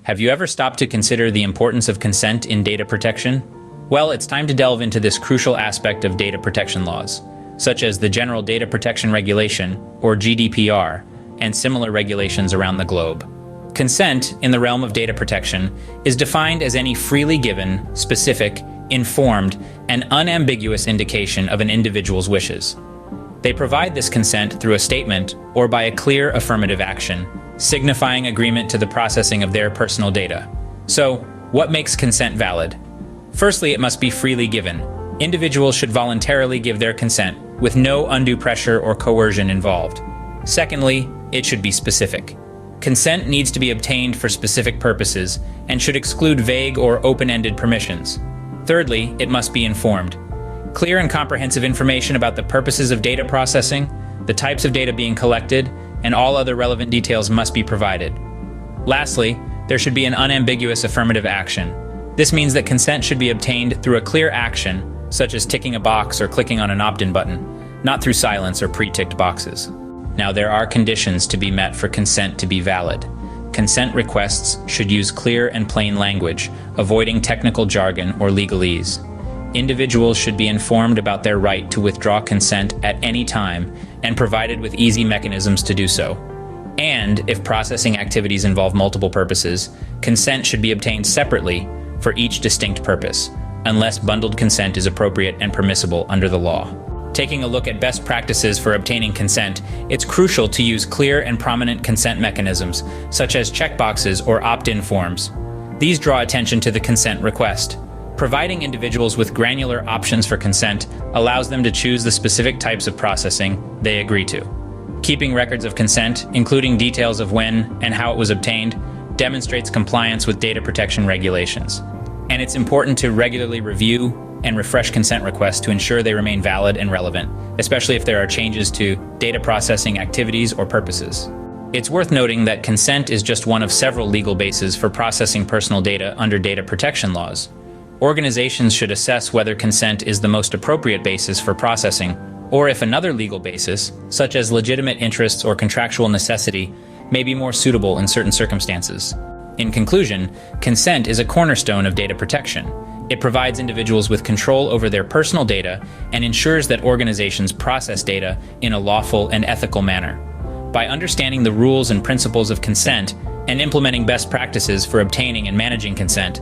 Have you ever stopped to consider the importance of consent in data protection? Well, it's time to delve into this crucial aspect of data protection laws, such as the General Data Protection Regulation, or GDPR, and similar regulations around the globe. Consent, in the realm of data protection, is defined as any freely given, specific, informed, and unambiguous indication of an individual's wishes. They provide this consent through a statement or by a clear affirmative action, signifying agreement to the processing of their personal data. So, what makes consent valid? Firstly, it must be freely given. Individuals should voluntarily give their consent, with no undue pressure or coercion involved. Secondly, it should be specific. Consent needs to be obtained for specific purposes and should exclude vague or open-ended permissions. Thirdly, it must be informed. Clear and comprehensive information about the purposes of data processing, the types of data being collected, and all other relevant details must be provided. Lastly, there should be an unambiguous affirmative action. This means that consent should be obtained through a clear action, such as ticking a box or clicking on an opt-in button, not through silence or pre-ticked boxes. Now, there are conditions to be met for consent to be valid. Consent requests should use clear and plain language, avoiding technical jargon or legalese. Individuals should be informed about their right to withdraw consent at any time and provided with easy mechanisms to do so. And if processing activities involve multiple purposes, consent should be obtained separately for each distinct purpose, unless bundled consent is appropriate and permissible under the law. Taking a look at best practices for obtaining consent, it's crucial to use clear and prominent consent mechanisms, such as checkboxes or opt-in forms. These draw attention to the consent request. Providing individuals with granular options for consent allows them to choose the specific types of processing they agree to. Keeping records of consent, including details of when and how it was obtained, demonstrates compliance with data protection regulations. And it's important to regularly review and refresh consent requests to ensure they remain valid and relevant, especially if there are changes to data processing activities or purposes. It's worth noting that consent is just one of several legal bases for processing personal data under data protection laws. Organizations should assess whether consent is the most appropriate basis for processing, or if another legal basis, such as legitimate interests or contractual necessity, may be more suitable in certain circumstances. In conclusion, consent is a cornerstone of data protection. It provides individuals with control over their personal data and ensures that organizations process data in a lawful and ethical manner. By understanding the rules and principles of consent and implementing best practices for obtaining and managing consent,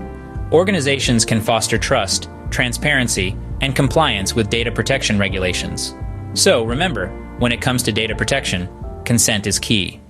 organizations can foster trust, transparency, and compliance with data protection regulations. So remember, when it comes to data protection, consent is key.